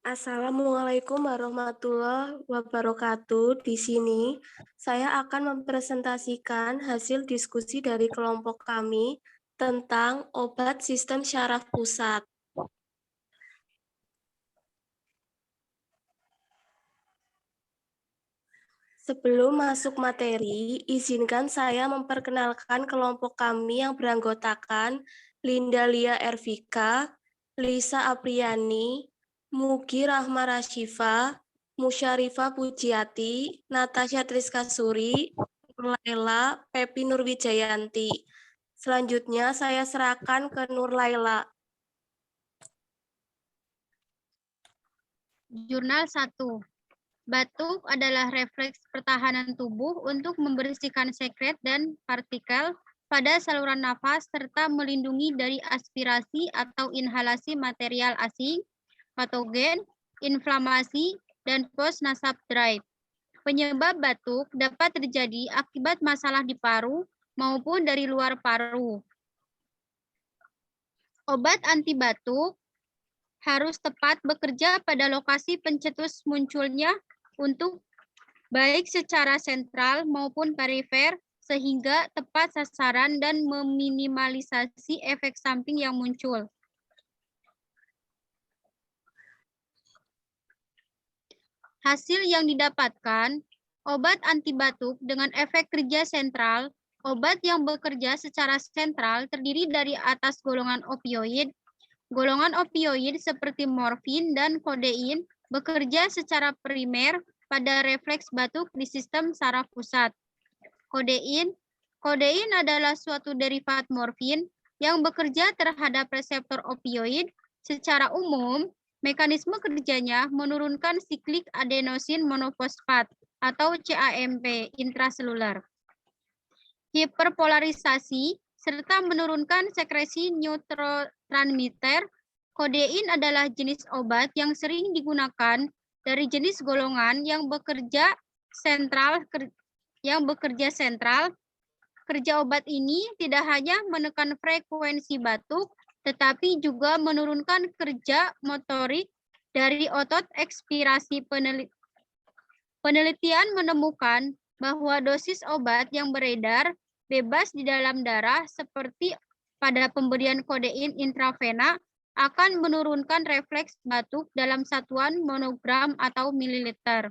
Assalamualaikum warahmatullahi wabarakatuh. Di sini saya akan mempresentasikan hasil diskusi dari kelompok kami tentang obat sistem syaraf pusat. Sebelum masuk materi, izinkan saya memperkenalkan kelompok kami yang beranggotakan Linda Lia Ervika, Lisa Apriani, Mugi Rahma Rashifa, Musyarifah Pujiati, Natasha Triskasuri, Nurlaila, Pepi Nurwijayanti. Selanjutnya saya serahkan ke Nurlaila. Jurnal 1. Batuk adalah refleks pertahanan tubuh untuk membersihkan sekret dan partikel pada saluran nafas serta melindungi dari aspirasi atau inhalasi material asing, patogen, inflamasi, dan post-nasal drive. Penyebab batuk dapat terjadi akibat masalah di paru maupun dari luar paru. Obat anti batuk harus tepat bekerja pada lokasi pencetus munculnya untuk baik secara sentral maupun perifer sehingga tepat sasaran dan meminimalisasi efek samping yang muncul. Hasil yang didapatkan, obat anti batuk dengan efek kerja sentral, obat yang bekerja secara sentral terdiri dari atas golongan opioid. Golongan opioid seperti morfin dan kodein bekerja secara primer pada refleks batuk di sistem saraf pusat. Kodein adalah suatu derivat morfin yang bekerja terhadap reseptor opioid. Secara umum, mekanisme kerjanya menurunkan siklik adenosin monofosfat atau CAMP intraseluler. Hiperpolarisasi serta menurunkan sekresi neurotransmitter. Kodein adalah jenis obat yang sering digunakan dari jenis golongan yang bekerja sentral. Kerja obat ini tidak hanya menekan frekuensi batuk, tetapi juga menurunkan kerja motorik dari otot ekspirasi. Penelitian menemukan bahwa dosis obat yang beredar bebas di dalam darah seperti pada pemberian kodein intravena akan menurunkan refleks batuk dalam satuan monogram atau mililiter.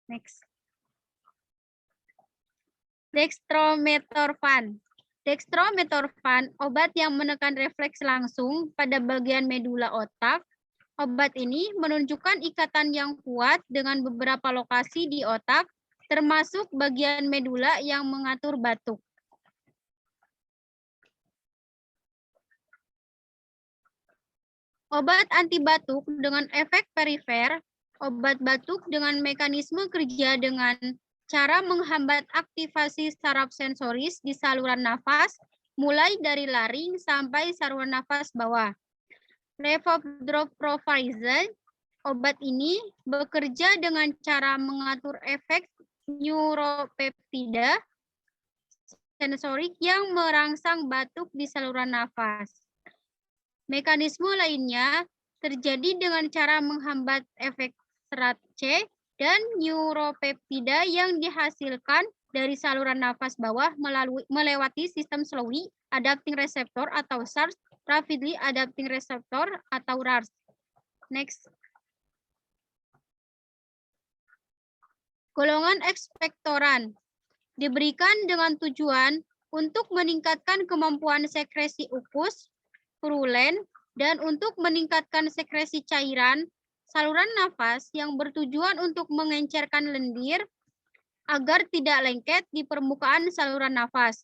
Next. Dextromethorphan. Dextromethorphan, obat yang menekan refleks langsung pada bagian medula otak. Obat ini menunjukkan ikatan yang kuat dengan beberapa lokasi di otak, termasuk bagian medula yang mengatur batuk. Obat anti batuk dengan efek perifer, obat batuk dengan mekanisme kerja dengan cara menghambat aktivasi saraf sensoris di saluran nafas, mulai dari laring sampai saluran nafas bawah. Levodopa, obat ini bekerja dengan cara mengatur efek neuropeptida sensorik yang merangsang batuk di saluran nafas. Mekanisme lainnya terjadi dengan cara menghambat efek serat C dan neuropeptida yang dihasilkan dari saluran nafas bawah melewati sistem slowly adapting receptor atau SARS, rapidly adapting receptor atau RARS. Next. Golongan ekspektoran diberikan dengan tujuan untuk meningkatkan kemampuan sekresi ukus, purulen, dan untuk meningkatkan sekresi cairan saluran nafas yang bertujuan untuk mengencerkan lendir agar tidak lengket di permukaan saluran nafas.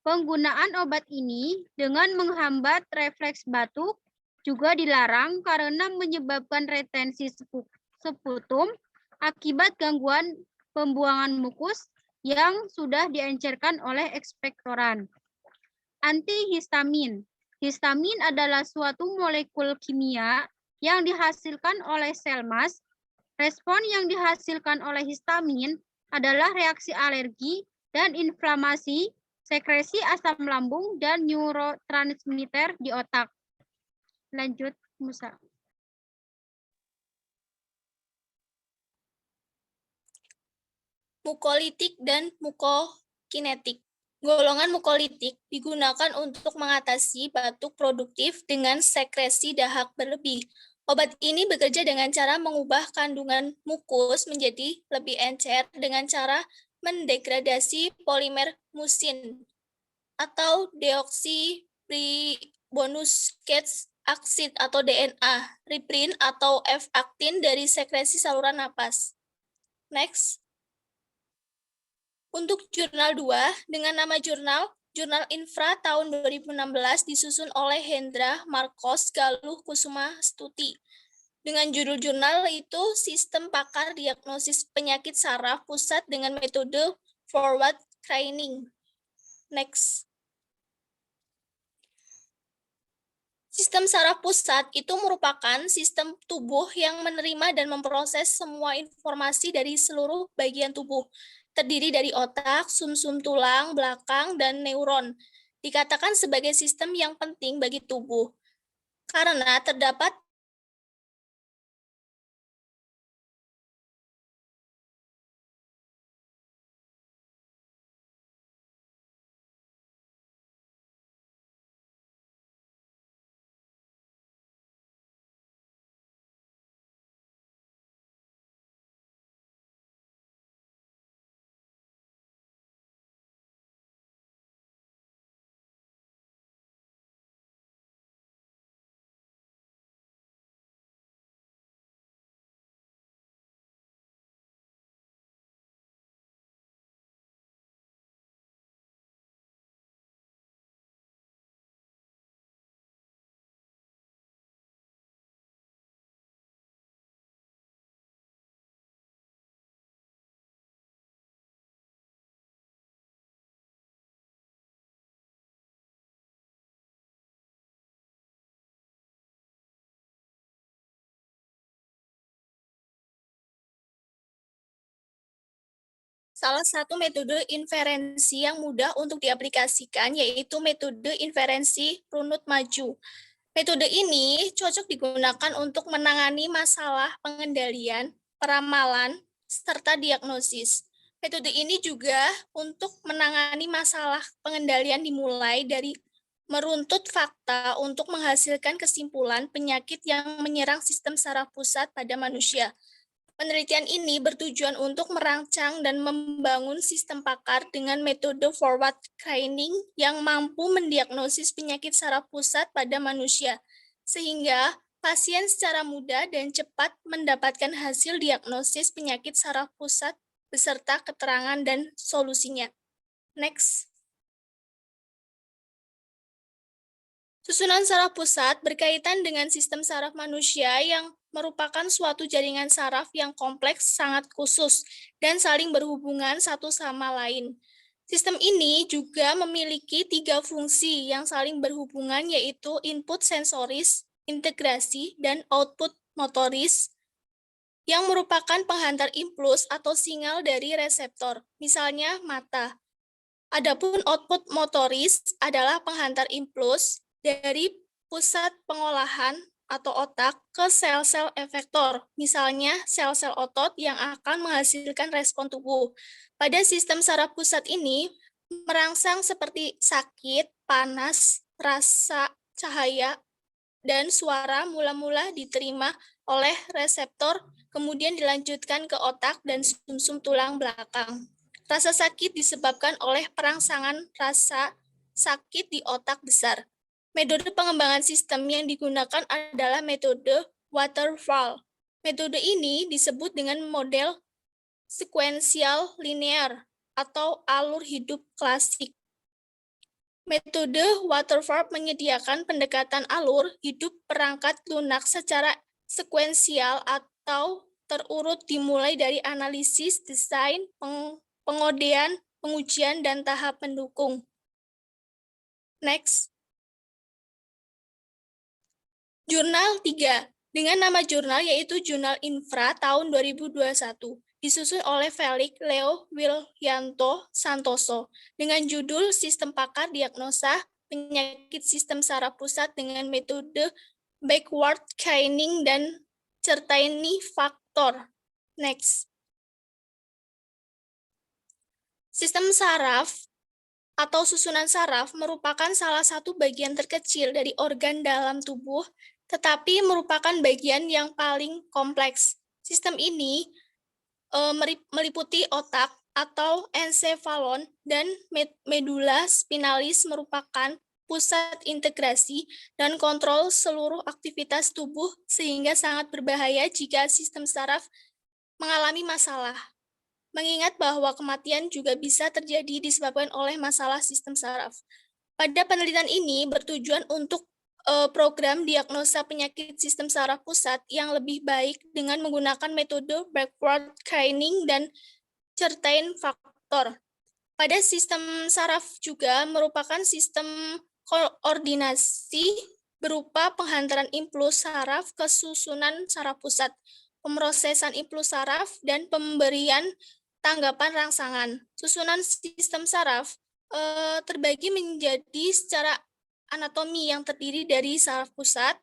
Penggunaan obat ini dengan menghambat refleks batuk juga dilarang karena menyebabkan retensi sputum akibat gangguan pembuangan mukus yang sudah diencerkan oleh ekspektoran. Antihistamin. Histamin adalah suatu molekul kimia yang dihasilkan oleh sel mas. Respon yang dihasilkan oleh histamin adalah reaksi alergi dan inflamasi, sekresi asam lambung, dan neurotransmitter di otak. Lanjut. Musa. Mukolitik dan mukokinetik. Golongan mukolitik digunakan untuk mengatasi batuk produktif dengan sekresi dahak berlebih. Obat ini bekerja dengan cara mengubah kandungan mukus menjadi lebih encer dengan cara mendegradasi polimer musin atau deoksiribonuskleik aksid atau DNA, riprin atau F-aktin dari sekresi saluran napas. Next. Untuk jurnal 2, dengan nama Jurnal Infra tahun 2016 disusun oleh Hendra Marcos Galuh Kusuma Stuti. Dengan judul jurnal itu Sistem Pakar Diagnosis Penyakit Saraf Pusat dengan metode forward screening. Next. Sistem saraf pusat itu merupakan sistem tubuh yang menerima dan memproses semua informasi dari seluruh bagian tubuh. Terdiri dari otak, sumsum tulang belakang, dan neuron. Dikatakan sebagai sistem yang penting bagi tubuh. Karena terdapat salah satu metode inferensi yang mudah untuk diaplikasikan yaitu metode inferensi runut maju. Metode ini cocok digunakan untuk menangani masalah pengendalian, peramalan, serta diagnosis. Metode ini juga untuk menangani masalah pengendalian dimulai dari meruntut fakta untuk menghasilkan kesimpulan penyakit yang menyerang sistem saraf pusat pada manusia. Penelitian ini bertujuan untuk merancang dan membangun sistem pakar dengan metode forward screening yang mampu mendiagnosis penyakit saraf pusat pada manusia, sehingga pasien secara mudah dan cepat mendapatkan hasil diagnosis penyakit saraf pusat beserta keterangan dan solusinya. Next. Susunan saraf pusat berkaitan dengan sistem saraf manusia yang merupakan suatu jaringan saraf yang kompleks sangat khusus dan saling berhubungan satu sama lain. Sistem ini juga memiliki 3 fungsi yang saling berhubungan yaitu input sensoris, integrasi, dan output motoris yang merupakan penghantar impuls atau sinyal dari reseptor, misalnya mata. Adapun output motoris adalah penghantar impuls dari pusat pengolahan atau otak ke sel-sel efektor, misalnya sel-sel otot yang akan menghasilkan respon tubuh. Pada sistem saraf pusat ini, merangsang seperti sakit, panas, rasa, cahaya, dan suara mula-mula diterima oleh reseptor, kemudian dilanjutkan ke otak dan sumsum tulang belakang. Rasa sakit disebabkan oleh perangsangan rasa sakit di otak besar. Metode pengembangan sistem yang digunakan adalah metode waterfall. Metode ini disebut dengan model sekuensial linear atau alur hidup klasik. Metode waterfall menyediakan pendekatan alur hidup perangkat lunak secara sekuensial atau terurut dimulai dari analisis, desain, pengodean, pengujian, dan tahap pendukung. Next. Jurnal 3, dengan nama jurnal yaitu Jurnal Infra tahun 2021, disusun oleh Felix Leo Wilyanto Santoso, dengan judul Sistem Pakar Diagnosa Penyakit Sistem Saraf Pusat dengan metode backward chaining, dan Cherny faktor. Next. Sistem saraf atau susunan saraf merupakan salah satu bagian terkecil dari organ dalam tubuh, tetapi merupakan bagian yang paling kompleks. Sistem ini meliputi otak atau encephalon dan medula spinalis merupakan pusat integrasi dan kontrol seluruh aktivitas tubuh sehingga sangat berbahaya jika sistem saraf mengalami masalah. Mengingat bahwa kematian juga bisa terjadi disebabkan oleh masalah sistem saraf. Pada penelitian ini bertujuan untuk program diagnosa penyakit sistem saraf pusat yang lebih baik dengan menggunakan metode backward chaining dan Cherny faktor. Pada sistem saraf juga merupakan sistem koordinasi berupa penghantaran impuls saraf ke susunan saraf pusat, pemrosesan impuls saraf, dan pemberian tanggapan rangsangan. Susunan sistem saraf terbagi menjadi secara anatomi yang terdiri dari saraf pusat,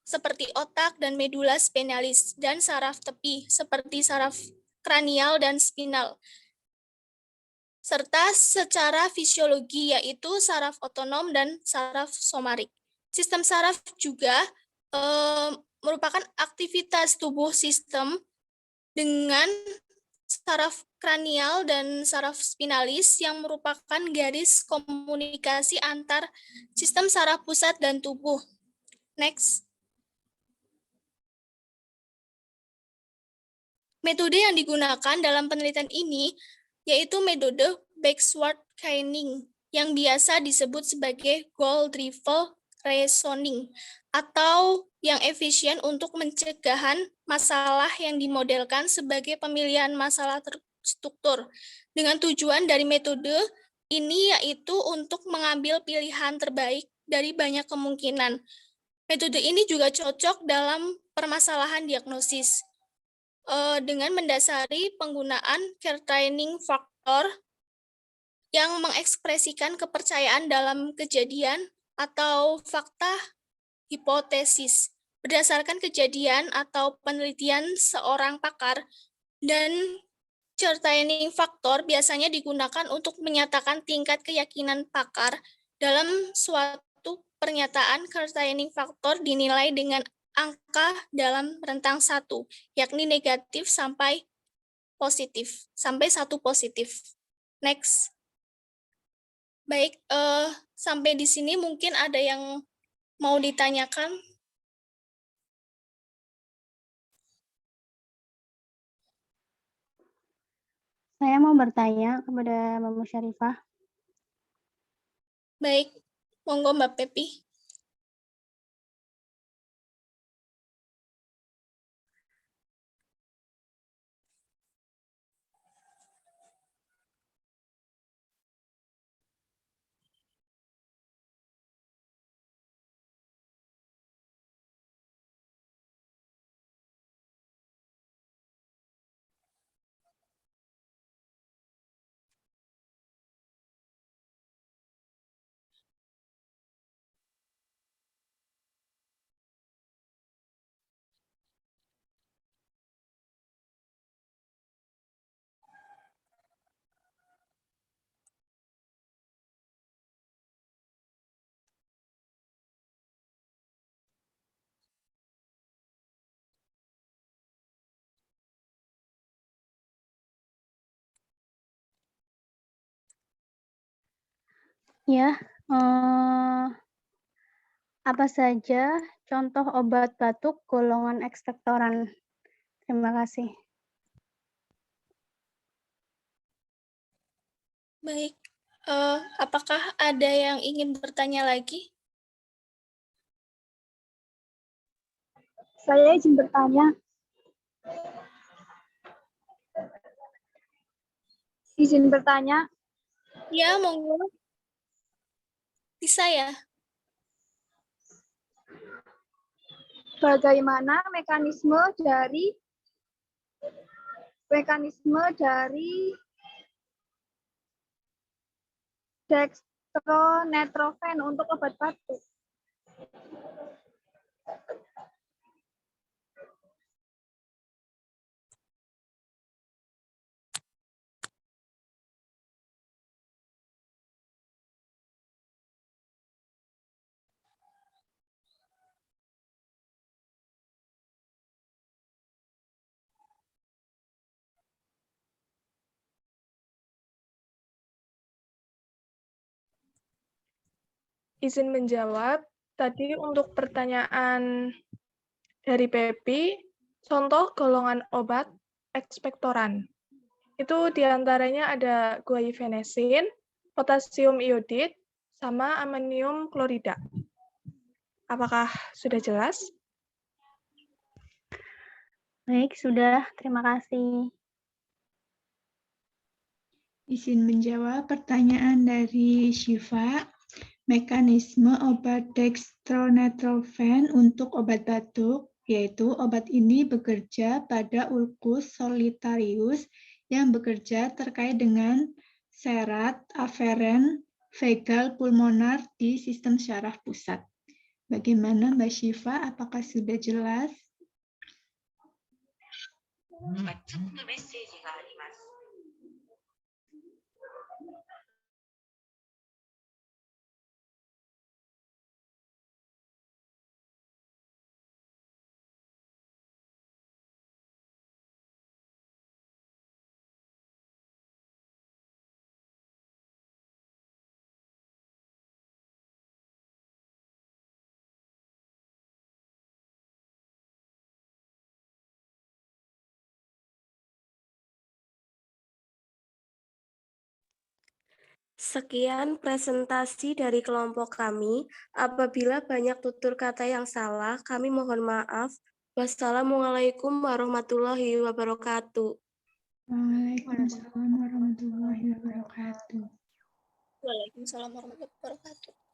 seperti otak dan medula spinalis, dan saraf tepi, seperti saraf kranial dan spinal, serta secara fisiologi, yaitu saraf otonom dan saraf somatik. Sistem saraf juga merupakan aktivitas tubuh sistem dengan saraf kranial dan saraf spinalis yang merupakan garis komunikasi antar sistem saraf pusat dan tubuh. Next. Metode yang digunakan dalam penelitian ini yaitu metode backward chaining yang biasa disebut sebagai goal-driven reasoning atau yang efisien untuk pencegahan masalah yang dimodelkan sebagai pemilihan masalah terstruktur. Dengan tujuan dari metode ini yaitu untuk mengambil pilihan terbaik dari banyak kemungkinan. Metode ini juga cocok dalam permasalahan diagnosis dengan mendasari penggunaan Cherny faktor yang mengekspresikan kepercayaan dalam kejadian atau fakta hipotesis berdasarkan kejadian atau penelitian seorang pakar, dan Cherny faktor biasanya digunakan untuk menyatakan tingkat keyakinan pakar dalam suatu pernyataan. Cherny faktor dinilai dengan angka dalam rentang 1, yakni negatif sampai positif, sampai 1 positif. Next. Baik, sampai di sini mungkin ada yang mau ditanyakan. Saya mau bertanya kepada Mbak Musyarifah. Baik, monggo Mbak Pepi. Ya, apa saja contoh obat batuk golongan ekspektoran? Terima kasih. Baik, apakah ada yang ingin bertanya lagi? Saya izin bertanya. Izin bertanya. Ya, monggo. Bisa ya? Bagaimana mekanisme dari dextronetrofen untuk obat batuk? izin menjawab. Tadi untuk pertanyaan dari Pepi, contoh golongan obat ekspektoran. Itu diantaranya ada guaifenesin, potasium iodid, sama amonium klorida. Apakah sudah jelas? Baik, sudah. Terima kasih. Izin menjawab pertanyaan dari Syifa. Mekanisme obat dextromethorphan untuk obat batuk, yaitu obat ini bekerja pada ulcus solitarius yang bekerja terkait dengan serat aferen vagal pulmonar di sistem syaraf pusat. Bagaimana Mbak Syifa? Apakah sudah jelas? Sekian presentasi dari kelompok kami. Apabila banyak tutur kata yang salah, kami mohon maaf. Wassalamualaikum warahmatullahi wabarakatuh. Waalaikumsalam warahmatullahi wabarakatuh. Waalaikumsalam warahmatullahi wabarakatuh.